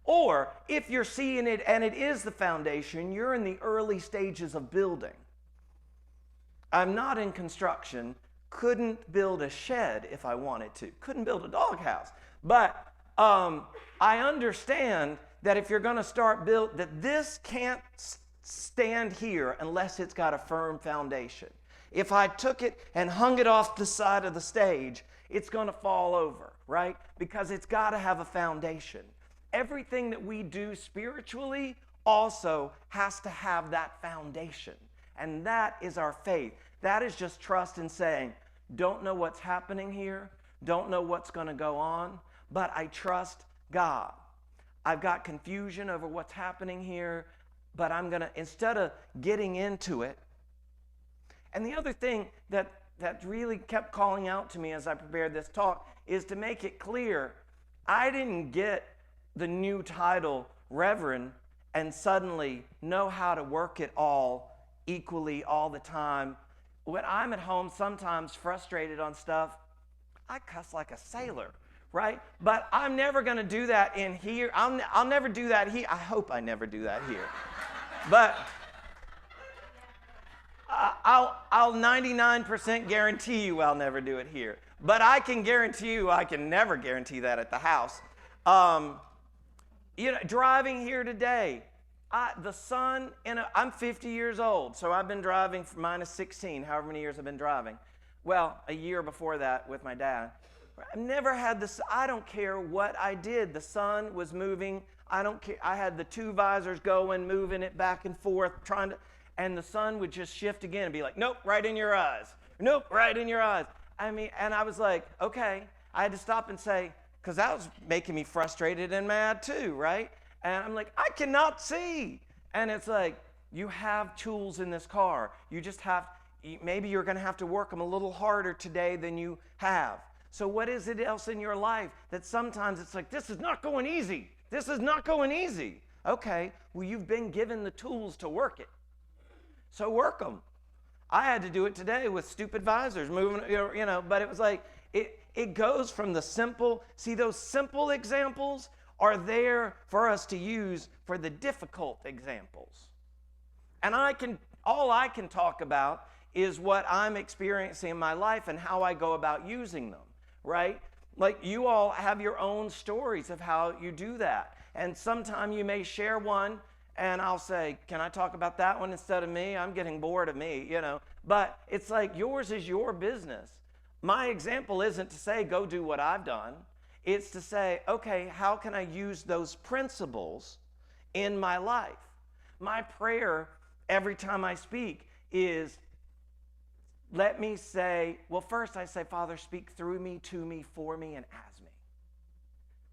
Speaker 3: Or if you're seeing it and it is the foundation, you're in the early stages of building. I'm not in construction, couldn't build a shed if I wanted to, couldn't build a doghouse. But I understand that if you're going to start build, that this can't stand here unless it's got a firm foundation. If I took it and hung it off the side of the stage, it's going to fall over, right? Because it's got to have a foundation. Everything that we do spiritually also has to have that foundation. And that is our faith. That is just trust in saying, don't know what's happening here, don't know what's going to go on, but I trust God. I've got confusion over what's happening here, but I'm going to, instead of getting into it. And the other thing that really kept calling out to me as I prepared this talk is to make it clear, I didn't get the new title Reverend and suddenly know how to work it all equally all the time. When I'm at home sometimes frustrated on stuff, I cuss like a sailor, right? But I'm never going to do that in here. I'll never do that here. I hope I never do that here. But I'll 99% guarantee you I'll never do it here. But I can guarantee you I can never guarantee that at the house. Driving here today, I'm 50 years old, so I've been driving for minus 16, however many years I've been driving. Well, a year before that with my dad. I've never had this, I don't care what I did. The sun was moving. I don't care. I had the 2 visors going, moving it back and forth, and the sun would just shift again and be like, nope, right in your eyes. Nope, right in your eyes. And I was like, okay. I had to stop and say, because that was making me frustrated and mad too, right? And I'm like, I cannot see. And it's like, you have tools in this car. You just maybe you're going to have to work them a little harder today than you have. So what is it else in your life that sometimes it's like, this is not going easy. This is not going easy. Okay, well, you've been given the tools to work it. So work them. I had to do it today with stupid visors moving, but it was like, it goes from the simple. See, those simple examples are there for us to use for the difficult examples. And all I can talk about is what I'm experiencing in my life and how I go about using them, right? Like you all have your own stories of how you do that. And sometime you may share one and I'll say, can I talk about that one instead of me? I'm getting bored of me, But it's like yours is your business. My example isn't to say, go do what I've done. It's to say, okay, how can I use those principles in my life? My prayer every time I speak is, let me say, well, first I say, Father, speak through me, to me, for me, and as me.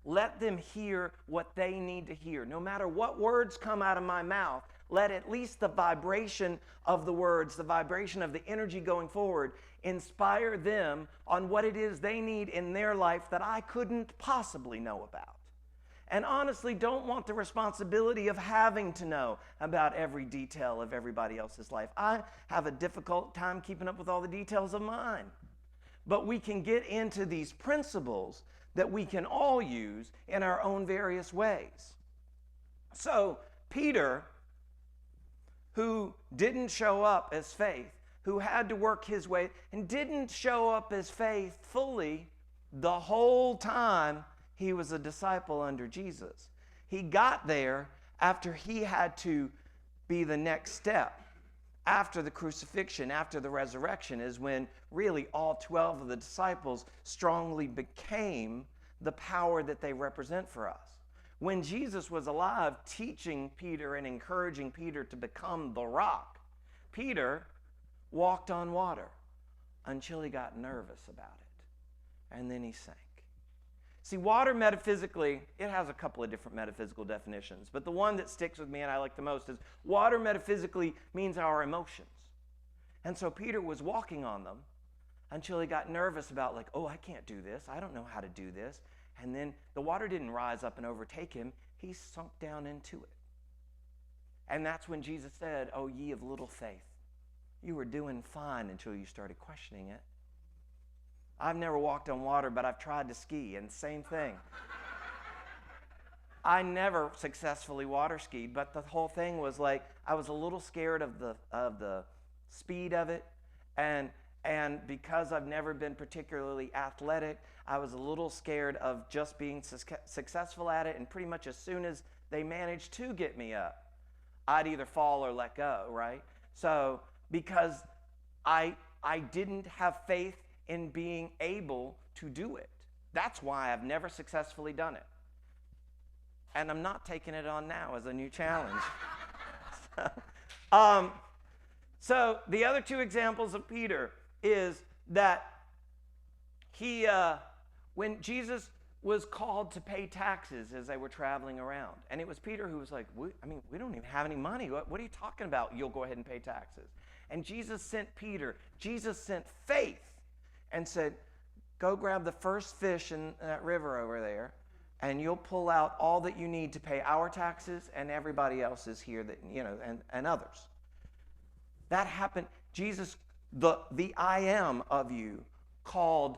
Speaker 3: Let them hear what they need to hear. No matter what words come out of my mouth, let at least the vibration of the words, the vibration of the energy going forward, inspire them on what it is they need in their life that I couldn't possibly know about. And honestly, don't want the responsibility of having to know about every detail of everybody else's life. I have a difficult time keeping up with all the details of mine. But we can get into these principles that we can all use in our own various ways. So Peter who didn't show up as faith, who had to work his way and didn't show up as faith fully the whole time he was a disciple under Jesus. He got there after he had to be the next step. After the crucifixion, after the resurrection, is when really all 12 of the disciples strongly became the power that they represent for us. When Jesus was alive, teaching Peter and encouraging Peter to become the rock, Peter walked on water until he got nervous about it, and then he sank. See, water metaphysically, it has a couple of different metaphysical definitions, but the one that sticks with me and I like the most is water metaphysically means our emotions. And so Peter was walking on them until he got nervous about like, oh, I can't do this. I don't know how to do this. And then the water didn't rise up and overtake him. He sunk down into it. And that's when Jesus said, oh, ye of little faith. You were doing fine until you started questioning it. I've never walked on water, but I've tried to ski, and same thing. I never successfully water skied, but the whole thing was like I was a little scared of the speed of it, and because I've never been particularly athletic, I was a little scared of just being successful at it, and pretty much as soon as they managed to get me up, I'd either fall or let go, right? So because I didn't have faith in being able to do it. That's why I've never successfully done it. And I'm not taking it on now as a new challenge. So the other two examples of Peter is that he, when Jesus was called to pay taxes as they were traveling around, and it was Peter who was like, we don't even have any money. What are you talking about? You'll go ahead and pay taxes. And Jesus sent faith and said, go grab the first fish in that river over there, and you'll pull out all that you need to pay our taxes and everybody else's here that, and others. That happened. Jesus, the I am of you, called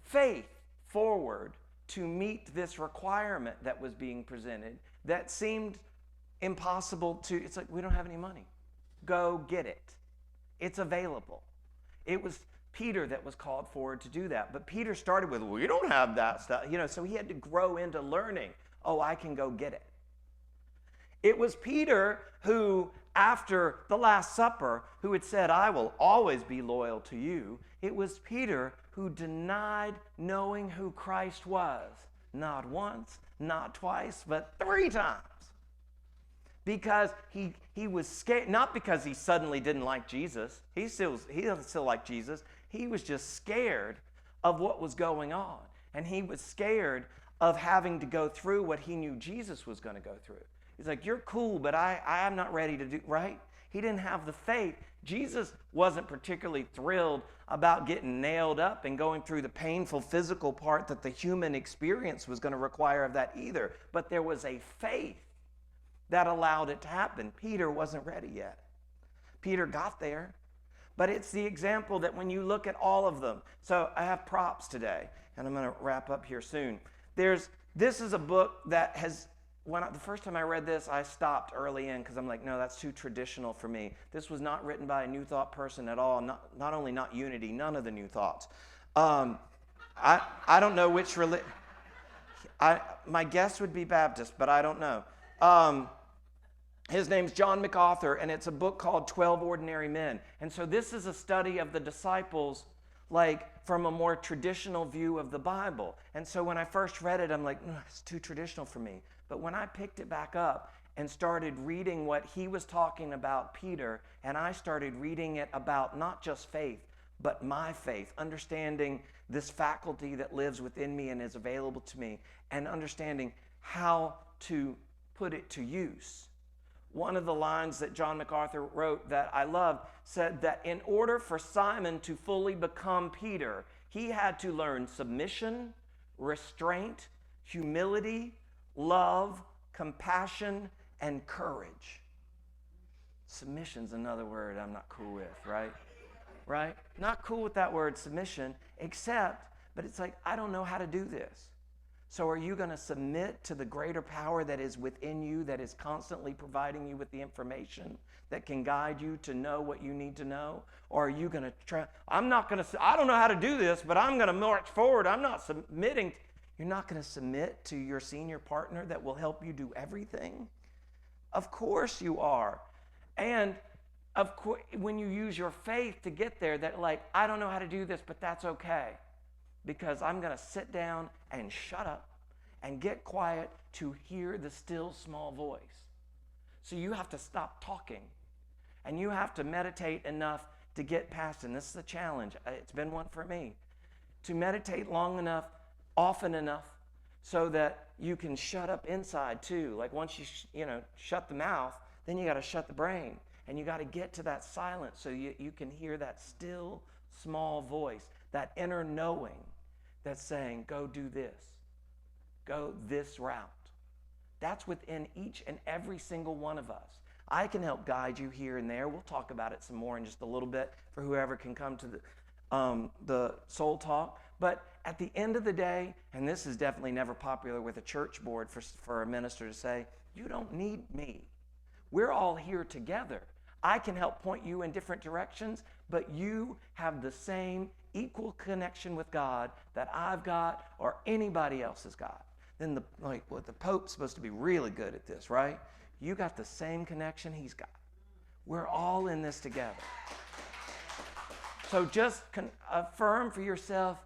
Speaker 3: faith forward to meet this requirement that was being presented that seemed impossible to, it's like, we don't have any money. Go get it. It's available. It was Peter that was called forward to do that. But Peter started with, we don't have that stuff. So he had to grow into learning, I can go get it. It was Peter who, after the Last Supper, who had said, I will always be loyal to you. It was Peter who denied knowing who Christ was. Not once, not twice, but 3 times. Because he was scared, not because he suddenly didn't like Jesus. He doesn't still like Jesus. He was just scared of what was going on. And he was scared of having to go through what he knew Jesus was going to go through. He's like, you're cool, but I am not ready to do, right? He didn't have the faith. Jesus wasn't particularly thrilled about getting nailed up and going through the painful physical part that the human experience was going to require of that either. But there was a faith that allowed it to happen. Peter wasn't ready yet. Peter got there. But it's the example that when you look at all of them. So I have props today, and I'm going to wrap up here soon. This is a book that has, the first time I read this, I stopped early in because I'm like, no, that's too traditional for me. This was not written by a New Thought person at all. Not only not Unity, none of the New Thoughts. I don't know which religion. My guess would be Baptist, but I don't know. His name's John MacArthur, and it's a book called 12 Ordinary Men. And so this is a study of the disciples, like from a more traditional view of the Bible. And so when I first read it, I'm like, it's too traditional for me. But when I picked it back up and started reading what he was talking about, Peter, and I started reading it about not just faith, but my faith, understanding this faculty that lives within me and is available to me, and understanding how to put it to use. One of the lines that John MacArthur wrote that I loved said that in order for Simon to fully become Peter, he had to learn submission, restraint, humility, love, compassion, and courage. Submission's another word I'm not cool with, right? Right? Not cool with that word submission, but it's like, I don't know how to do this. So are you going to submit to the greater power that is within you, that is constantly providing you with the information that can guide you to know what you need to know? Or are you going to try, I don't know how to do this, but I'm going to march forward. I'm not submitting. You're not going to submit to your senior partner that will help you do everything? Of course you are. And of course, when you use your faith to get there, that like, I don't know how to do this, but that's okay. Because I'm going to sit down and shut up and get quiet to hear the still small voice. So you have to stop talking, and you have to meditate enough to get past, and this is a challenge. It's been one for me, to meditate long enough, often enough, so that you can shut up inside too. Like once you shut the mouth, then you got to shut the brain, and you got to get to that silence so you can hear that still small voice, that inner knowing that's saying, go do this, go this route. That's within each and every single one of us. I can help guide you here and there. We'll talk about it some more in just a little bit for whoever can come to the soul talk. But at the end of the day, and this is definitely never popular with a church board for a minister to say, you don't need me. We're all here together. I can help point you in different directions, but you have the same equal connection with God that I've got or anybody else has got. Then the Pope's supposed to be really good at this, right? You got the same connection he's got. We're all in this together. So just affirm for yourself,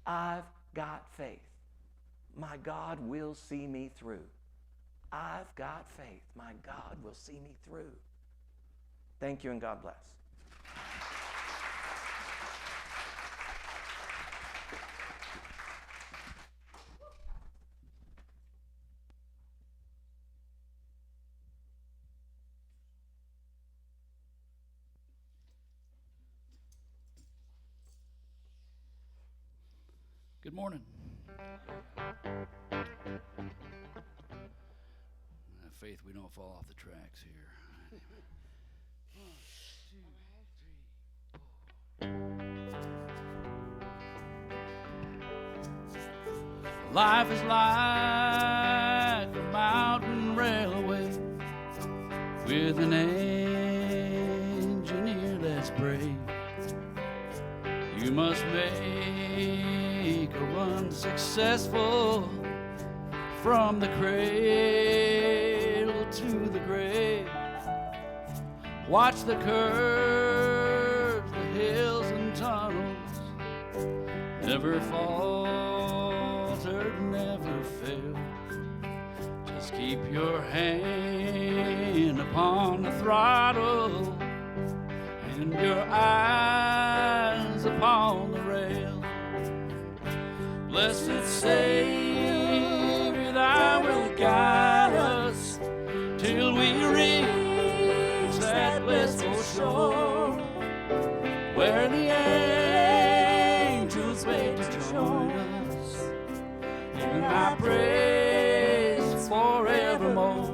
Speaker 3: I've got faith. My God will see me through. I've got faith. My God will see me through. Thank you and God bless.
Speaker 5: Good morning. Faith, we don't fall off the tracks here. 1, 2, 3, 4. Life is like a mountain railway with an engineer that's brave. You must make a run successful from the cradle to the grave. Watch the curves, the hills and tunnels, never falter, never fail. Just keep your hand upon the throttle and your eyes upon the rail. Blessed Savior, thy will guide us till we reach that blissful shore where the angels wait to join us in thy praise forevermore.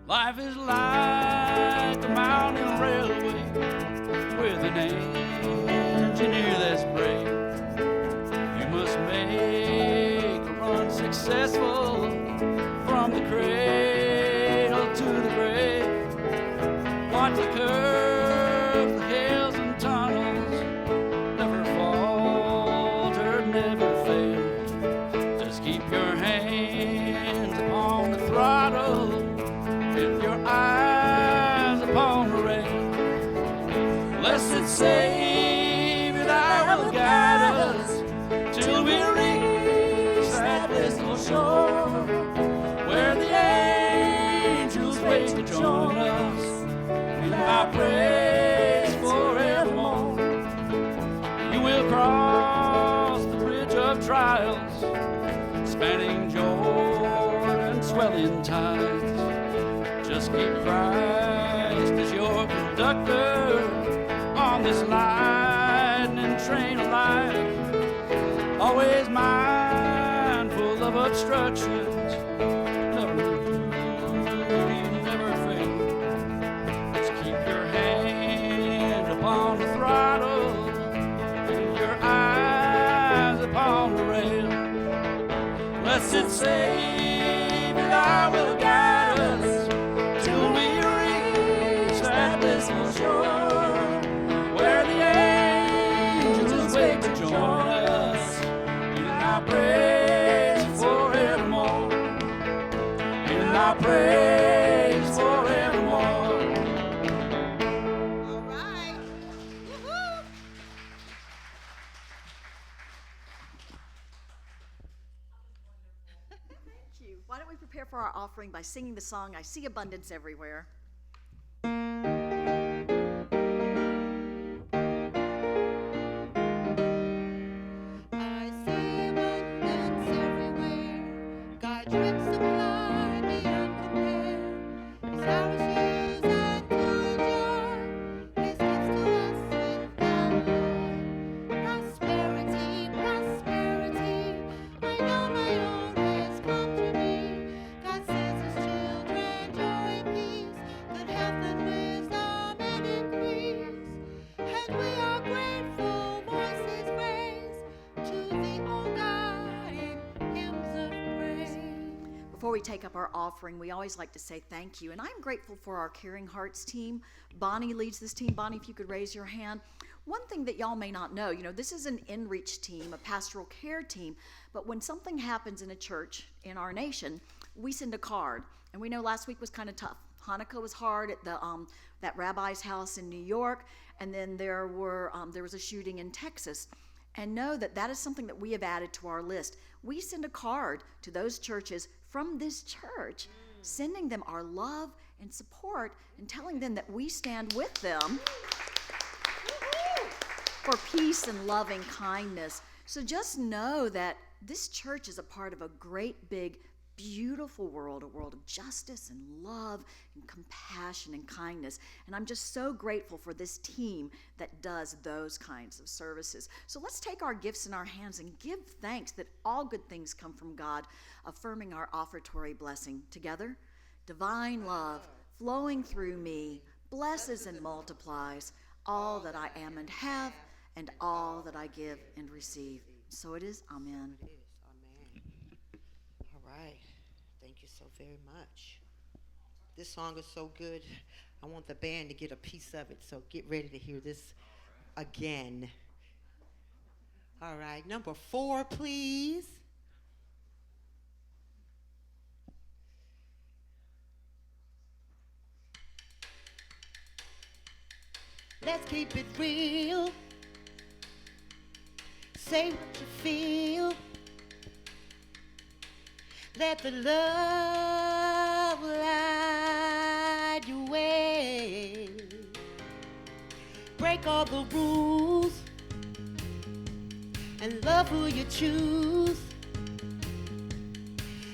Speaker 5: Life is like a mountain railway with an engineer that's brave. You must make a run successful from the cradle to the grave. Watch the curves, the hills and tunnels, never falter, never fail. Just keep your hands upon the throttle, with your eyes upon the rail. Blessed Savior, thy will guide us till we reach that blissful shore in tides. Just keep Christ as your conductor on this lightning train of life. Always mindful of obstructions, never fail. Just keep your hand upon the throttle and your eyes upon the rail. Blessed Savior, I will guide us till we reach that blissful shore, where the angels wait to join us in our praise forevermore. In our praise forevermore.
Speaker 1: All right. Woo-hoo.
Speaker 2: Thank you. Why don't we prepare for our offering by singing the song, I See Abundance Everywhere.
Speaker 1: I see abundance everywhere. God's rich supply beyond compare. His hours use and to enjoy. His gifts to us without alloy. Prosperity, prosperity. I know my own has come to me. God sends His children joy and peace, good health and wisdom and increase. And we are grateful, voices raise to the old God in hymns of praise.
Speaker 2: Before we take up our offering, we always like to say thank you. And I'm grateful for our Caring Hearts team. Bonnie leads this team. Bonnie, if you could raise your hand. One thing that y'all may not know, this is an in-reach team, a pastoral care team. But when something happens in a church in our nation, we send a card. And we know last week was kind of tough. Hanukkah was hard at the that rabbi's house in New York. And then there was a shooting in Texas. And know that that is something that we have added to our list. We send a card to those churches from this church, sending them our love and support and telling them that we stand with them for peace and loving kindness. So just know that this church is a part of a great, big, beautiful world, a world of justice and love and compassion and kindness. And I'm just so grateful for this team that does those kinds of services. So let's take our gifts in our hands and give thanks that all good things come from God, affirming our offertory blessing. Together, divine love flowing through me blesses and multiplies all that I am and have and all that I give and receive. So it is. Amen.
Speaker 1: It is. Amen. All right. Thank you so very much. This song is so good. I want the band to get a piece of it, so get ready to hear this again. All right. Number 4, please. Let's keep it real. Say what you feel. Let the love light your way. Break all the rules and love who you choose.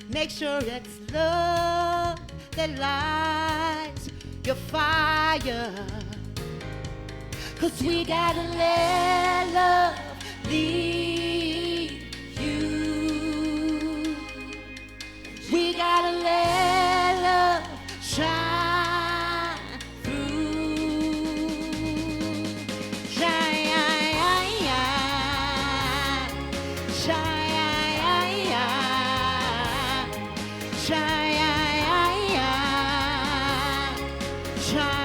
Speaker 1: Make sure it's love that lights your fire. 'Cause we gotta let love lead you. We gotta let love shine through. Shine, shine, shine, shine.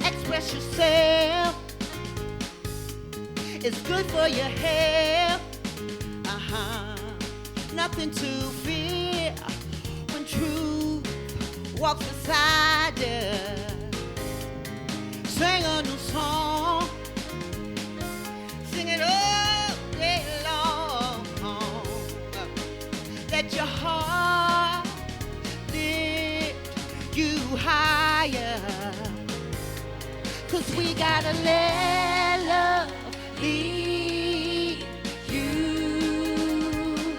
Speaker 1: Express yourself. It's good for your health. Nothing to fear when truth walks beside you. Sing a new song. Sing it all day long. Let your heart lift you higher. 'Cause we gotta let love lead you.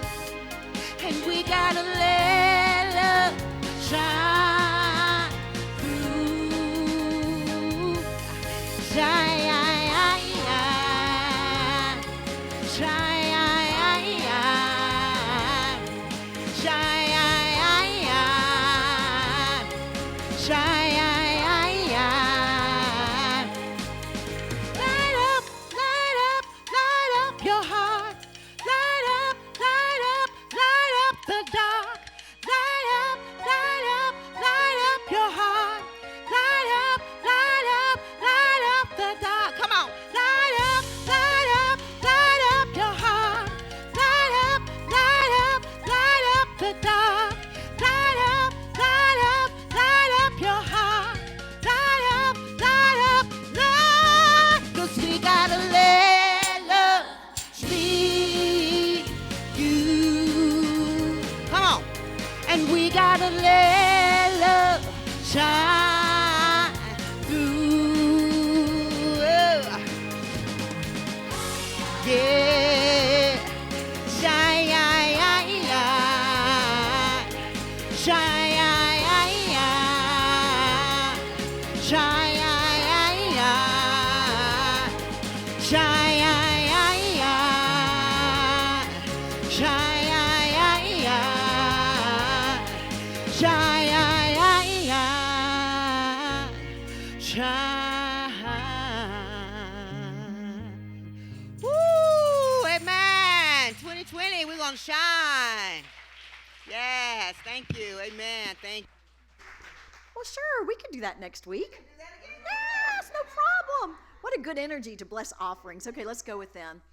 Speaker 1: We gotta let love shine through. Yeah, shine, shine, shine, Woo! Amen. 2020, we're gonna shine. Yes, thank you. Amen. Thank you.
Speaker 2: Well, sure, we can do that next week. Yes, no problem. What a good energy to bless offerings. Okay, let's go with them.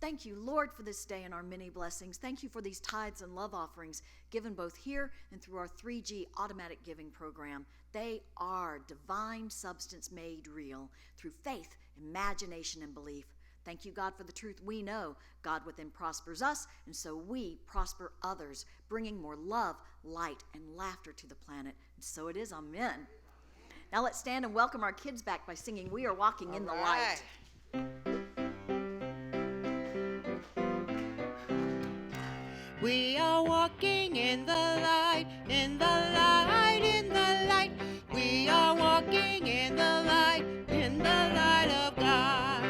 Speaker 2: Thank you, Lord, for this day and our many blessings. Thank you for these tithes and love offerings given both here and through our 3G automatic giving program. They are divine substance made real through faith, imagination, and belief. Thank you, God, for the truth we know. God within prospers us, and so we prosper others, bringing more love, light, and laughter to the planet. And so it is. Amen. Now let's stand and welcome our kids back by singing We Are Walking in the Light.
Speaker 1: We are walking in the light, in the light, in the light. We are walking in the light of God.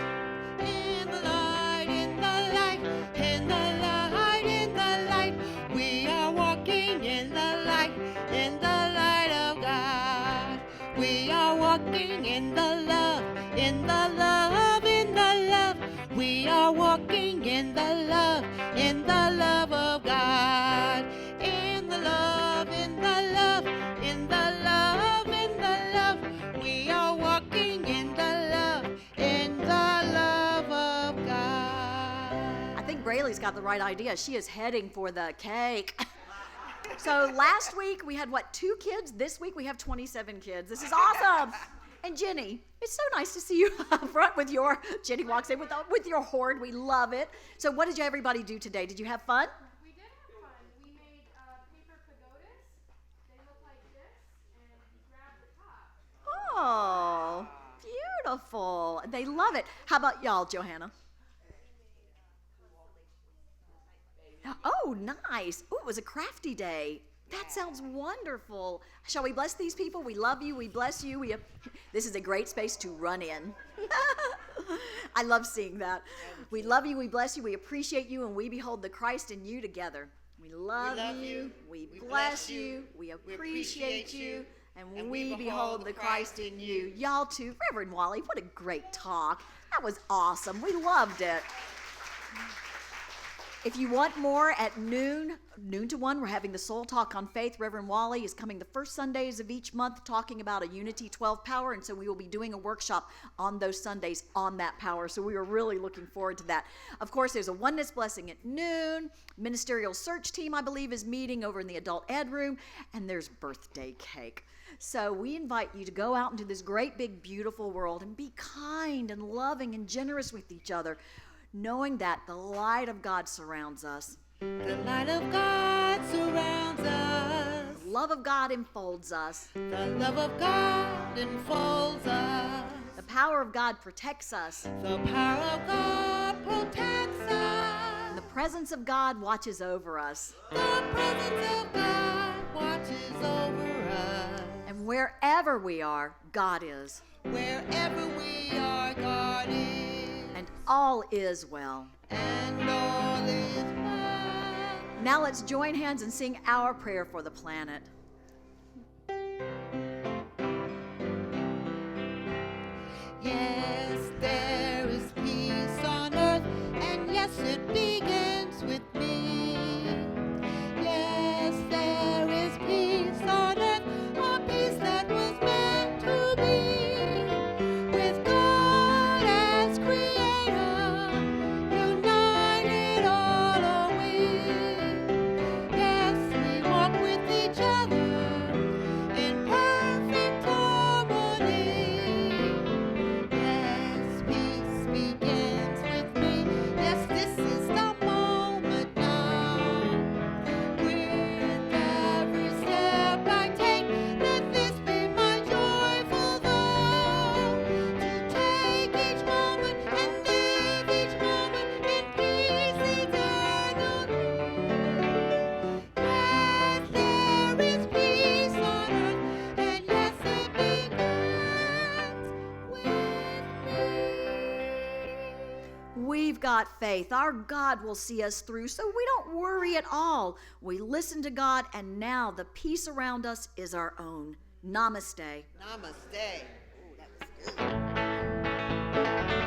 Speaker 1: In the light, in the light, in the light, in the light. We are walking in the light of God. We are walking in the love, in the love, in the love. We are walking in the love of God. In the love, in the love, in the love, in the love. We are walking in the love of God.
Speaker 2: I think Braylee's got the right idea. She is heading for the cake. So last week we had, 2 kids? This week we have 27 kids. This is awesome. And Jenny, it's so nice to see you up front with Jenny walks in with your horde. We love it. So what did everybody do today? Did you have fun?
Speaker 6: We did have fun. We made paper pagodas. They look like this, and you grab the top.
Speaker 2: Oh, beautiful. They love it. How about y'all, Johanna? Oh, nice. Oh, it was a crafty day. That sounds wonderful. Shall we bless these people? We love you. We bless you. This is a great space to run in. I love seeing that. We love you. We bless you. We appreciate you. And we behold the Christ in you together. We love you. We bless you. We appreciate you. And we behold the Christ in you. Y'all too. Reverend Wally, what a great talk. That was awesome. We loved it. If you want more, at noon to 1, we're having the Soul Talk on Faith. Reverend Wally is coming the first Sundays of each month talking about a Unity 12 power, and so we will be doing a workshop on those Sundays on that power, so we are really looking forward to that. Of course, there's a Oneness Blessing at noon. Ministerial Search Team, I believe, is meeting over in the Adult Ed room, and there's birthday cake. So we invite you to go out into this great, big, beautiful world and be kind and loving and generous with each other, knowing that the light of God surrounds us.
Speaker 1: The light of God surrounds us.
Speaker 2: The love of God enfolds us.
Speaker 1: The love of God enfolds us.
Speaker 2: The power of God protects us.
Speaker 1: The power of God protects us.
Speaker 2: And the presence of God watches over us.
Speaker 1: The presence of God watches over us.
Speaker 2: And wherever we are, God is.
Speaker 1: Wherever we are, God is.
Speaker 2: And all is well.
Speaker 1: And all is well.
Speaker 2: Now let's join hands and sing our prayer for the planet.
Speaker 1: Yes, there is peace on earth, and yes, it begins with me. Yes, there is peace on earth, a peace that was meant to be. With God as creator, united all are we. Yes, we walk with each other.
Speaker 2: got faith. Our God will see us through, so we don't worry at all. We listen to God, and now the peace around us is our own. Namaste.
Speaker 1: Namaste. Ooh, that was good.